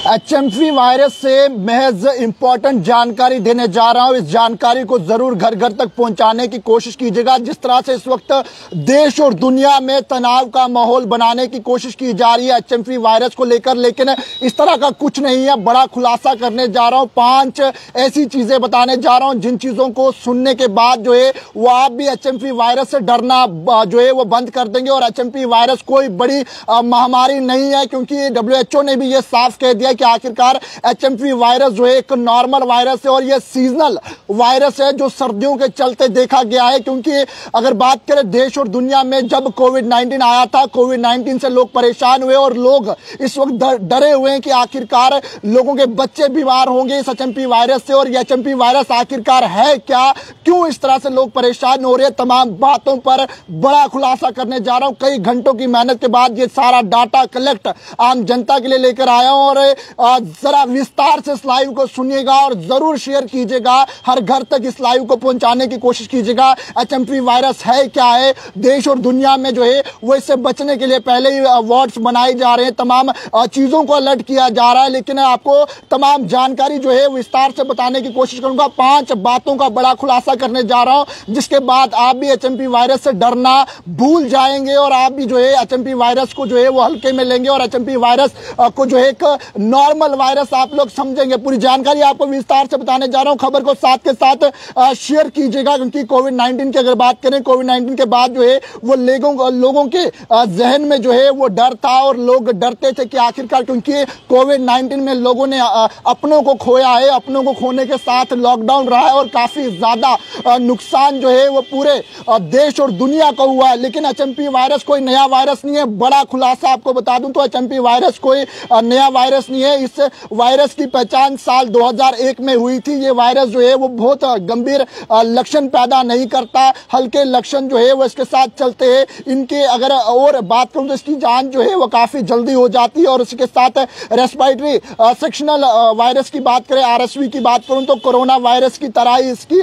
HMV virus से महज important जानकारी देने जा रहा हूं। इस जानकारी को जरूर घर घर तक पहुंचाने की कोशिश कीजिएगा। जिस तरह से इस वक्त देश और दुनिया में तनाव का माहौल बनाने की कोशिश की जा रही है एचएमवी वायरस को लेकर, लेकिन इस तरह का कुछ नहीं है। बड़ा खुलासा करने जा रहा हूं। 5 ऐसी चीजें बताने जा रहा हूं जिन चीजों को सुनने के बाद जो है वो आप भी एचएमवी वायरस से डरना जो है वो बंद कर देंगे। और एचएमवी वायरस कोई बड़ी महामारी नहीं है, क्योंकि डब्ल्यूएचओ ने भी ये साफ कह दिया कि आखिरकार एचएमवी वायरस जो है एक नॉर्मल वायरस है और ये सीजनल वायरस है जो सर्दियों के चलते देखा गया है। क्योंकि अगर बात करें देश और दुनिया में, जब कोविड-19 आया था, कोविड-19 से लोग परेशान हुए और लोग इस वक्त डरे हुए हैं कि आखिरकार लोगों के बच्चे बीमार होंगे इस एचएमवी वायरस से। और ये एचएमवी वायरस आखिरकार है क्या, क्यों इस तरह से लोग परेशान हो रहे हैं, तमाम बातों पर बड़ा खुलासा करने जा रहा हूं। कई घंटों की मेहनत के बाद ये सारा डाटा कलेक्ट आम जनता के लिए लेकर आया हूं। और जरा विस्तार से इस लाइव को सुनिएगा और जरूर शेयर कीजिएगा। हर घर तक इस लाइव को पहुंचाने की कोशिश कीजिएगा। एचएमवी वायरस है क्या है, देश और दुनिया में जो है वो इससे बचने के लिए पहले ही वार्ड्स बनाए जा रहे हैं, तमाम चीजों को अलर्ट किया जा रहा है। लेकिन आपको तमाम जानकारी जो है विस्तार से बताने की कोशिश करूंगा। 5 बातों का बड़ा खुलासा करने जा रहा हूं जिसके बाद आप भी एचएमवी वायरस से डरना भूल जाएंगे और आप भी जो है एचएमवी वायरस को जो है वो हल्के में लेंगे और एचएमवी वायरस को जो है एक नॉर्मल वायरस आप लोग समझेंगे। पूरी जानकारी आपको विस्तार से बताने जा रहा हूं। खबर को साथ के साथ शेयर कीजिएगा, क्योंकि कोविड-19 की अगर बात करें, कोविड-19 के बाद जो है वो लोगों के जहन में जो है वो डर था और लोग डरते थे कि आखिरकार, क्योंकि कोविड-19 में लोगों ने अपनों को खोया है। अपनों को खोने के साथ लॉकडाउन रहा है और काफी ज्यादा नुकसान जो है वो पूरे देश और दुनिया को हुआ है। लेकिन एचएमवी वायरस कोई नया वायरस नहीं है। बड़ा खुलासा आपको बता दूं तो एचएमवी वायरस कोई नया वायरस नहीं है। इस वायरस की पहचान साल 2001 में हुई थी। ये वायरस जो है वो बहुत गंभीर लक्षण पैदा नहीं करता, हल्के लक्षण जो है वो इसके साथ चलते हैं। इनके अगर और बात करूं तो इसकी जान जो है वो काफी जल्दी हो जाती है। और इसके साथ रेस्पिरेटरी सेक्शनल वायरस की बात करें, आरएसवी की बात करूं तो कोरोना वायरस की तरह ही इसकी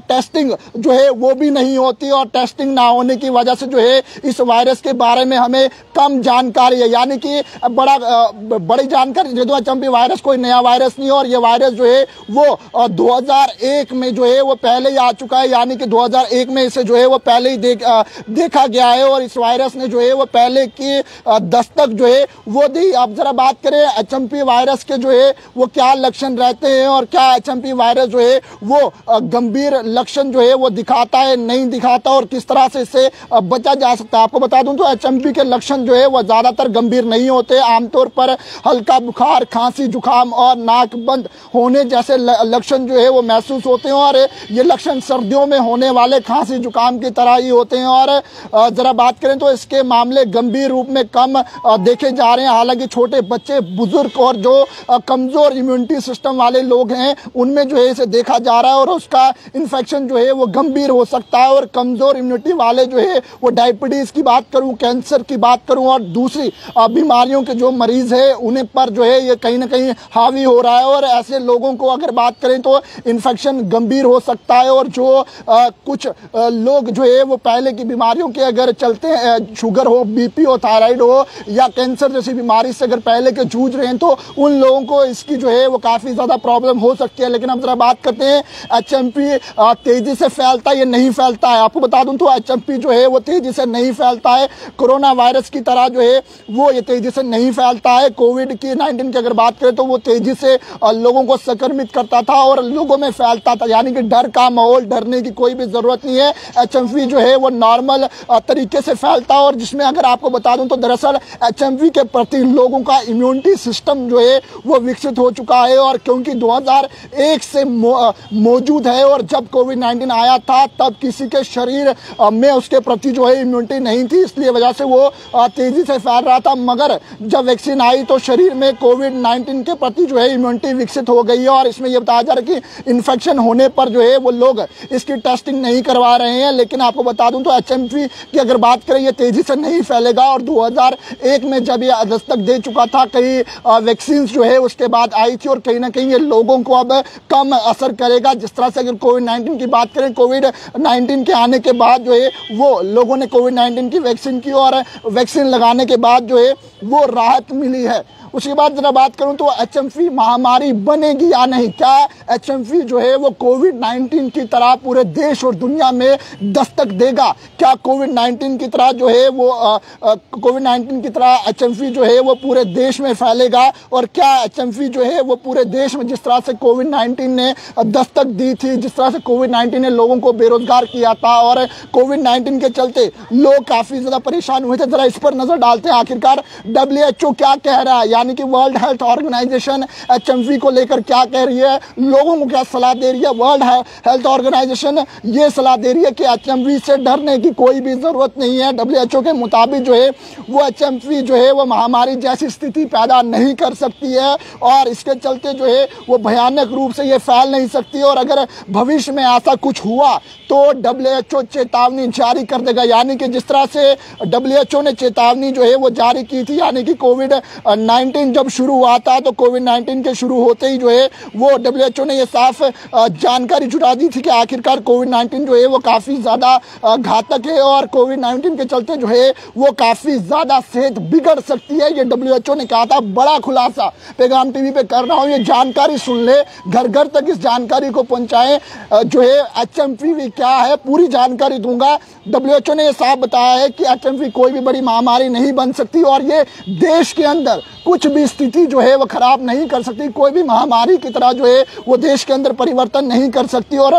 टेस्टिंग जो है वो भी नहीं होती। और टेस्टिंग ना होने की वजह से जो है इस वायरस के बारे में हमें कम जानकारी है, यानी कि बड़ी जानकारी दे दो। एचएमवी वायरस कोई नया वायरस नहीं है और ये वायरस जो है वो 2001 में जो है वो पहले ही आ चुका है, यानी कि 2001 में इसे जो है वो पहले ही देखा गया है और इस वायरस ने जो है वो पहले की दस्तक जो है वो दी। अब जरा बात करें एचएमवी वायरस के जो है वो क्या लक्षण रहते हैं और क्या एचएमवी वायरस जो है वो गंभीर लक्षण जो है वो दिखाता है, नहीं दिखाता, और किस तरह से इससे बचा जा सकता है। आपको बता दूं तो एचएमवी के लक्षण जो है वो ज्यादातर गंभीर नहीं होते। आमतौर पर हल्का बुखार, खांसी, जुकाम और नाक बंद होने जैसे लक्षण जो है वो महसूस होते हैं और ये लक्षण सर्दियों में होने वाले खांसी जुकाम की तरह ही होते हैं। और जरा बात करें तो इसके मामले गंभीर रूप में कम देखे जा रहे हैं। हालांकि छोटे बच्चे, बुजुर्ग और जो कमजोर इम्यूनिटी सिस्टम वाले लोग हैं उनमें जो है इसे देखा जा रहा है और उसका इन्फेक्शन जो है वो गंभीर हो सकता है। और कमजोर इम्यूनिटी वाले जो है वो डायबिटीज की बात करूं, कैंसर की बात करूं और दूसरी बीमारियों के जो मरीज है उन्हें पर जो है ये कहीं ना कहीं हावी हो रहा है। और ऐसे लोगों को अगर बात करें तो इन्फेक्शन गंभीर हो सकता है। और जो कुछ लोग जो है वो पहले की बीमारियों के अगर चलते हैं, शुगर हो, बीपी हो, थायराइड हो या कैंसर जैसी बीमारी से अगर पहले के जूझ रहे हैं तो उन लोगों को इसकी जो है वो काफी ज्यादा प्रॉब्लम हो सकती है। लेकिन अब जरा बात करते हैं एचएमवी तेजी से फैलता है या नहीं फैलता है। आपको बता दूं तो एचएमवी जो है वो तेजी से नहीं फैलता है। कोरोना वायरस की तरह जो है वो ये तेजी से नहीं फैलता है। कोविड-19 की अगर बात करें तो वो तेजी से लोगों को संक्रमित करता था और लोगों में फैलता था, यानी कि डर का माहौल, डरने की कोई भी जरूरत नहीं है। एचएमवी जो है वो नॉर्मल तरीके से फैलता है। और जिसमें अगर आपको बता दूं तो दरअसल एचएमवी के प्रति लोगों का इम्यूनिटी सिस्टम जो है वो विकसित हो चुका है। और क्योंकि 2001 से मौजूद है और जब कोविड-19 आया था तब किसी के शरीर में उसके प्रति जो है इम्यूनिटी नहीं थी, इसलिए वजह से वो तेजी से फैल रहा था। मगर जब वैक्सीन आई तो शरीर में कोविड-19 के प्रति जो है इम्यूनिटी विकसित हो गई है। और इसमें यह बताया जा रहा है कि इन्फेक्शन होने पर जो है वो लोग इसकी टेस्टिंग नहीं करवा रहे हैं। लेकिन आपको बता दूं तो एचएमवी की अगर बात करें ये तेजी से नहीं फैलेगा। और 2001 में जब ये दस्तक दे चुका था, कई वैक्सीन जो है उसके बाद आई थी और कहीं ना कहीं ये लोगों को अब कम असर करेगा। जिस तरह से अगर कोविड-19 की बात करें, कोविड-19 के आने के बाद जो है वो लोगों ने कोविड-19 की वैक्सीन की और वैक्सीन लगाने के बाद जो है वो राहत मिली है। उसके बाद जरा बात करूं तो HMV महामारी बनेगी या नहीं, क्या HMV जो है वो कोविड-19 की तरह पूरे देश और दुनिया में दस्तक देगा, क्या कोविड-19 की तरह जो है वो कोविड-19 की तरह HMV जो है वो पूरे देश में फैलेगा, और क्या HMV जो है वो पूरे देश में जिस तरह से कोविड-19 ने दस्तक दी थी, जिस तरह से कोविड-19 ने लोगों को बेरोजगार किया था और कोविड-19 के चलते लोग काफी ज्यादा परेशान हुए थे, जरा इस पर नजर डालते हैं आखिरकार WHO क्या कह रहा है, यानी कि वर्ल्ड हेल्थ ऑर्गेनाइजेशन HMV को लेकर क्या कह रही है, लोगों को क्या सलाह दे रही है। वर्ल्ड हेल्थ ऑर्गेनाइजेशन ये सलाह दे रही है कि HMV से डरने की कोई भी जरूरत नहीं है। WHO के मुताबिक जो है वो HMV जो है वो महामारी जैसी स्थिति पैदा नहीं कर सकती है, और इसके चलते जो है वो भयानक रूप से ये फैल नहीं सकती, और अगर भविष्य में ऐसा कुछ हुआ तो WHO चेतावनी जारी कर देगा। यानी कि जिस तरह से WHO ने चेतावनी जो है वो जारी की थी, यानी कि कोविड-19 जब शुरू हुआ था तो कोविड-19 के शुरू होते ही जो है वो WHO ने ये साफ जानकारी जुटा दी थी कि आखिरकार कोविड-19 जो है वो काफ़ी ज़्यादा घातक है, और कोविड-19 के चलते जो है वो काफ़ी ज़्यादा सेहत बिगड़ सकती है। ये WHO ने कहा था। बड़ा खुलासा पैगाम टीवी पे कर रहा हूँ, ये जानकारी सुन ले, घर घर तक इस जानकारी को पहुँचाएं। जो है HMV क्या है पूरी जानकारी दूंगा। WHO ने यह साफ बताया है कि HMV कोई भी बड़ी महामारी नहीं बन सकती, और ये देश के अंदर कुछ भी स्थिति जो है वो खराब नहीं कर सकती, कोई भी महामारी की तरह जो है वो देश के अंदर परिवर्तन नहीं कर सकती। और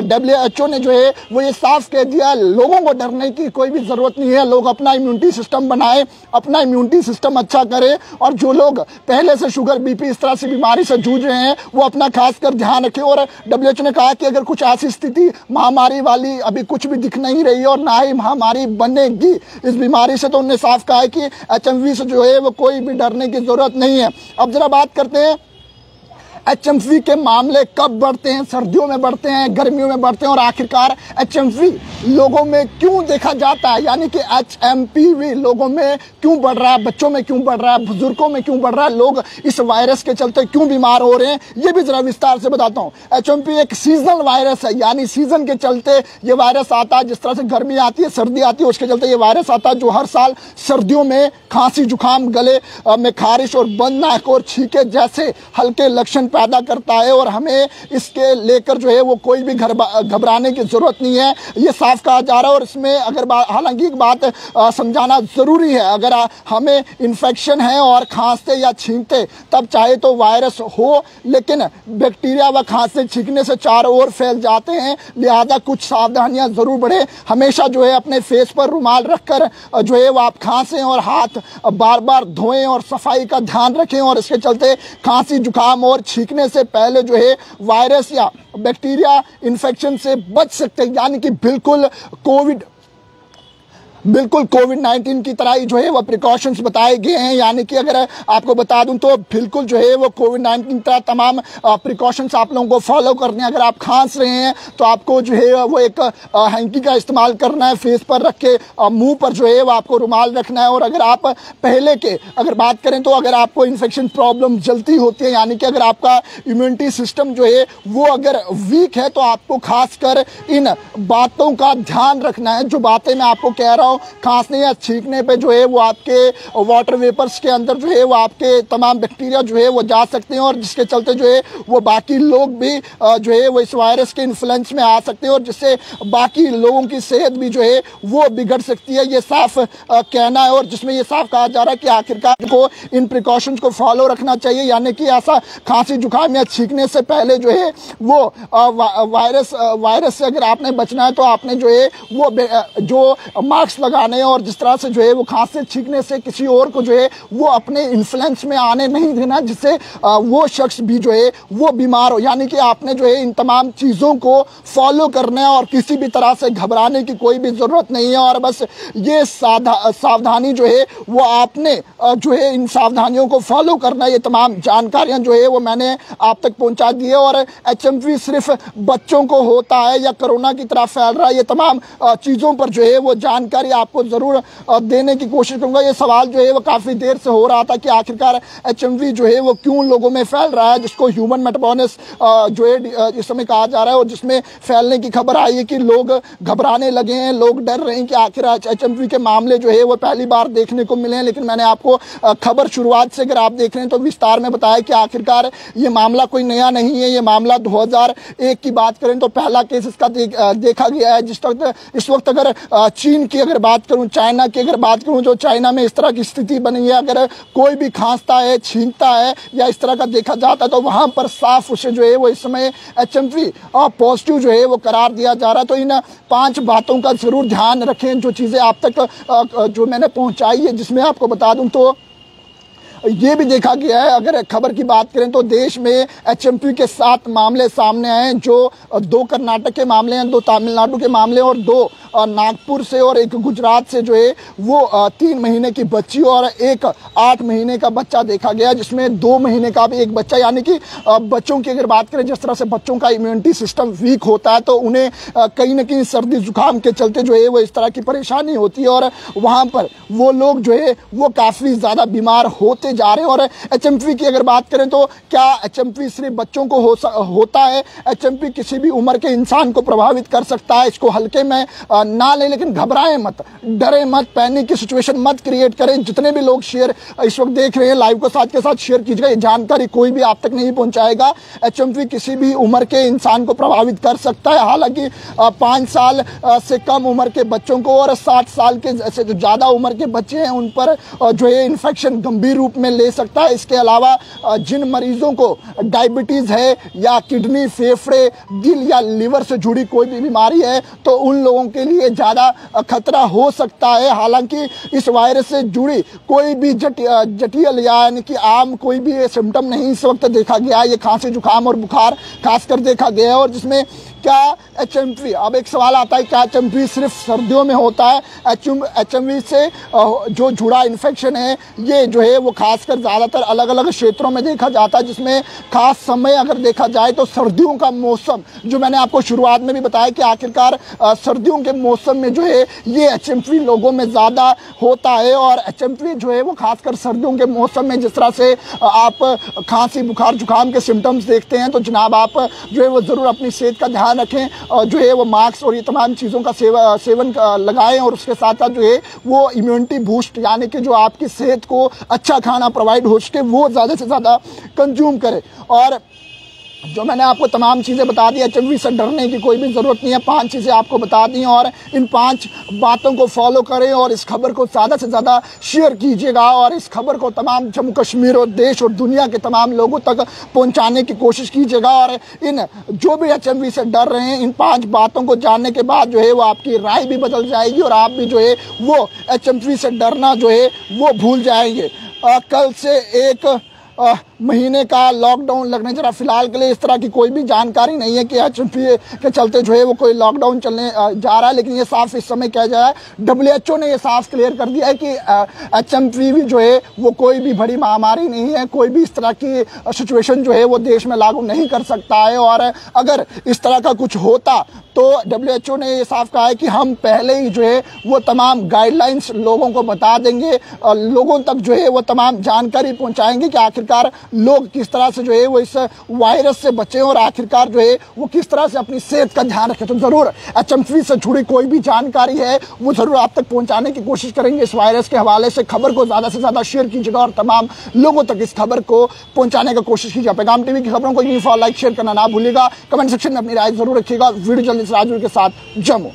WHO ने जो है वो ये साफ कह दिया, लोगों को डरने की कोई भी जरूरत नहीं है, लोग अपना इम्यूनिटी सिस्टम बनाए, अपना इम्यूनिटी सिस्टम अच्छा करें, और जो लोग पहले से शुगर BP इस तरह से बीमारी से जूझ रहे हैं वो अपना खासकर ध्यान रखें। और WHO ने कहा कि अगर कुछ ऐसी स्थिति महामारी वाली अभी कुछ भी दिख नहीं रही और ना ही महामारी बनेगी इस बीमारी से, तो उन्होंने साफ कहा है कि HMV से जो है वो कोई भी डरने की जरूरत नहीं है। अब जरा बात करते हैं HMV के मामले कब बढ़ते हैं, सर्दियों में बढ़ते हैं, गर्मियों में बढ़ते हैं, और आखिरकार HMV लोगों में क्यों देखा जाता है, यानी कि HMPV लोगों में क्यों बढ़ रहा है, बच्चों में क्यों बढ़ रहा है, बुजुर्गों में क्यों बढ़ रहा है, लोग इस वायरस के चलते क्यों बीमार हो रहे हैं, ये भी जरा विस्तार से बताता हूँ। HMP एक सीजनल वायरस है, यानी सीजन के चलते ये वायरस आता है। जिस तरह से गर्मी आती है, सर्दी आती है, उसके चलते ये वायरस आता है, जो हर साल सर्दियों में खांसी, जुकाम, गले में खारिश और बंद नाक और छींके जैसे हल्के लक्षण पैदा करता है, और हमें इसके लेकर जो है वो कोई भी घबराने की जरूरत नहीं है, ये साफ कहा जा रहा है। और इसमें अगर हालांकि एक बात समझाना जरूरी है, अगर हमें इन्फेक्शन है और खांसते या छींकते तब चाहे तो वायरस हो, लेकिन बैक्टीरिया व खांसते छींकने से चारों ओर फैल जाते हैं, लिहाजा कुछ सावधानियां जरूर बढ़े। हमेशा जो है अपने फेस पर रुमाल रखकर जो है वो आप खांसें और हाथ बार बार धोएं और सफाई का ध्यान रखें, और इसके चलते खांसी, जुकाम और छींकने से पहले जो है वायरस या बैक्टीरिया इन्फेक्शन से बच सकते हैं। यानी कि बिल्कुल कोविड-19 की तरह ही जो है वो प्रिकॉशंस बताए गए हैं। यानी कि अगर आपको बता दूं तो बिल्कुल जो है वो कोविड-19 की तरह तमाम प्रिकॉशंस आप लोगों को फॉलो करने हैं। अगर आप खांस रहे हैं तो आपको जो है वो एक हैंकी का इस्तेमाल करना है, फेस पर रख के मुंह पर जो है वो आपको रुमाल रखना है। और अगर आप पहले के अगर बात करें तो अगर आपको इन्फेक्शन प्रॉब्लम जल्दी होती है, यानी कि अगर आपका इम्यूनिटी सिस्टम जो है वो अगर वीक है, तो आपको खासकर इन बातों का ध्यान रखना है। जो बातें मैं आपको कह रहा हूँ, खांसने या छींकने पे जो है वो आपके वाटर वेपर्स के अंदर जो है वो आपके तमाम बैक्टीरिया जो है वो जा सकते हैं, और जिसके चलते जो है वो बाकी लोग भी जो है वो इस वायरस के इन्फ्लुएंस में आ सकते हैं, और जिससे बाकी लोगों की सेहत भी जो है वो बिगड़ सकती है। ये साफ कहना है, और जिसमें ये साफ कहा जा रहा है कि आखिरकार को इन प्रिकॉशंस को फॉलो रखना चाहिए। यानी कि ऐसा खांसी, जुकाम या छींकने से पहले जो है वो वायरस से अगर आपने बचना है तो आपने जो है वो जो मास्क लगाने, और जिस तरह से जो है वो खांसते छींकने से किसी और को जो है वो अपने इन्फ्लुएंस में आने नहीं देना, जिससे वो शख्स भी जो है वो बीमार हो। यानी कि आपने जो है इन तमाम चीज़ों को फॉलो करना है, और किसी भी तरह से घबराने की कोई भी ज़रूरत नहीं है। और बस ये सावधानी जो है वो आपने जो है इन सावधानियों को फॉलो करना है। ये तमाम जानकारियाँ जो है वो मैंने आप तक पहुँचा दी है। और HMV सिर्फ बच्चों को होता है या कोरोना की तरह फैल रहा है, ये तमाम चीज़ों पर जो है वो जानकारी आपको जरूर देने की कोशिश करूंगा। ये सवाल जो है वो काफी देर से हो रहा था कि आखिरकार HMV जो है वो क्यों लोगों में फैल रहा है, जिसको ह्यूमन मेटाबॉलिस जो है इस समय कहा जा रहा है, और जिसमें फैलने की खबर आई है कि लोग घबराने लगे हैं, लोग डर रहे हैं कि आखिर HMV के मामले जो है वो पहली बार देखने को मिले हैं। लेकिन मैंने आपको खबर शुरुआत से अगर आप देख रहे हैं तो विस्तार में बताया कि आखिरकार ये मामला कोई नया नहीं है। ये मामला 2001 की बात करें तो पहला केस इसका देखा गया है। इस वक्त अगर चीन की अगर बात करूं, चाइना की अगर बात करूं, जो चाइना में इस तरह की स्थिति बनी है, अगर कोई भी खांसता है, छींकता है या इस तरह का देखा जाता है तो वहां पर साफ उसे जो है वो इस समय HMV पॉजिटिव जो है वो करार दिया जा रहा है। तो इन 5 बातों का जरूर ध्यान रखें, जो चीजें आप तक जो मैंने पहुंचाई है, जिसमें आपको बता दूं तो ये भी देखा गया है। अगर खबर की बात करें तो देश में HMV के 7 मामले सामने आए, जो 2 कर्नाटक के मामले हैं, 2 तमिलनाडु के मामले और 2 नागपुर से और 1 गुजरात से जो है वो 3 महीने की बच्ची और 1 8 महीने का बच्चा देखा गया, जिसमें 2 महीने का भी एक बच्चा। यानी कि बच्चों की अगर बात करें, जिस तरह से बच्चों का इम्यूनिटी सिस्टम वीक होता है तो उन्हें कहीं ना कहीं सर्दी जुकाम के चलते जो है वो इस तरह की परेशानी होती है, और वहां पर वो लोग जो है वो काफी ज्यादा बीमार होते जा रहे हैं। और HMV की अगर बात करें तो क्या HMV सिर्फ बच्चों को होता है? HMV किसी भी उम्र के इंसान को प्रभावित कर सकता है। इसको हल्के में ना लें, लेकिन घबराएं मत, डरे मत, पैनिक की सिचुएशन मत क्रिएट करें। जितने भी लोग शेयर इस वक्त देख रहे हैं लाइव को साथ के साथ शेयर कीजिएगा। ये जानकारी कोई भी आप तक नहीं पहुंचाएगा। HMV किसी भी उम्र के इंसान को प्रभावित कर सकता है। हालांकि 5 साल से कम उम्र के बच्चों को और 60 साल के से जो ज्यादा उम्र के बच्चे हैं उन पर जो है इन्फेक्शन गंभीर रूप में ले सकता है। इसके अलावा जिन मरीजों को डायबिटीज है या किडनी, फेफड़े, दिल या लिवर से जुड़ी कोई भी बीमारी है तो उन लोगों के लिए ज्यादा खतरा हो सकता है। हालांकि इस वायरस से जुड़ी कोई भी जटिल यानी कि आम कोई भी सिम्टम नहीं इस वक्त देखा गया है। ये खांसी, जुकाम और बुखार खासकर देखा गया है। और जिसमें क्या HMV, अब एक सवाल आता है क्या HMV सिर्फ सर्दियों में होता है? HMV से जो जुड़ा इन्फेक्शन है ये जो है वो खासकर ज़्यादातर अलग अलग क्षेत्रों में देखा जाता है, जिसमें खास समय अगर देखा जाए तो सर्दियों का मौसम, जो मैंने आपको शुरुआत में भी बताया कि आखिरकार सर्दियों के मौसम में जो है ये HMV लोगों में ज़्यादा होता है। और HMV जो है वो खासकर सर्दियों के मौसम में जिस तरह से आप खांसी, बुखार, जुकाम के सिम्टम्स देखते हैं तो जनाब आप जो है वो ज़रूर अपनी सेहत का ध्यान रखें, जो है वो मास्क और ये तमाम चीज़ों का सेवन लगाएं, और उसके साथ साथ जो है वो इम्यूनिटी बूस्ट यानी कि जो आपकी सेहत को अच्छा खाना प्रोवाइड हो सके वो ज़्यादा से ज़्यादा कंज्यूम करें। और जो मैंने आपको तमाम चीज़ें बता दी, HMV से डरने की कोई भी ज़रूरत नहीं है। 5 चीज़ें आपको बता दी और इन 5 बातों को फॉलो करें और इस खबर को ज़्यादा से ज़्यादा शेयर कीजिएगा और इस खबर को तमाम जम्मू कश्मीर और देश और दुनिया के तमाम लोगों तक पहुंचाने की कोशिश कीजिएगा। और इन जो भी HMV से डर रहे हैं, इन 5 बातों को जानने के बाद जो है वो आपकी राय भी बदल जाएगी और आप भी जो है वो HMV से डरना जो है वो भूल जाएंगे। कल से 1 महीने का लॉकडाउन लगने जरा फिलहाल के लिए इस तरह की कोई भी जानकारी नहीं है कि HMV के चलते जो है वो कोई लॉकडाउन चलने जा रहा है। लेकिन ये साफ इस समय कहा जा रहा है, WHO ने ये साफ क्लियर कर दिया है कि HMV जो है वो कोई भी बड़ी महामारी नहीं है, कोई भी इस तरह की सिचुएशन जो है वो देश में लागू नहीं कर सकता है। और अगर इस तरह का कुछ होता तो WHO ने ये साफ कहा है कि हम पहले ही जो है वो तमाम गाइडलाइंस लोगों को बता देंगे, लोगों तक जो है वो तमाम जानकारी पहुंचाएंगे कि आखिरकार लोग किस तरह से जो है वो इस वायरस से बचें और आखिरकार जो है वो किस तरह से अपनी सेहत का ध्यान रखें। तो जरूर HMV से जुड़ी कोई भी जानकारी है वो जरूर आप तक पहुंचाने की कोशिश करेंगे। इस वायरस के हवाले से खबर को ज्यादा से ज्यादा शेयर कीजिएगा और तमाम लोगों तक इस खबर को पहुंचाने की कोशिश कीजिए। पैगाम टीवी की खबरों को यूं फॉलो, लाइक, शेयर करना ना भूलिएगा। कमेंट सेक्शन में अपनी राय जरूर रखिएगा। वीडियो जल्दी से राजू के साथ जम्मू।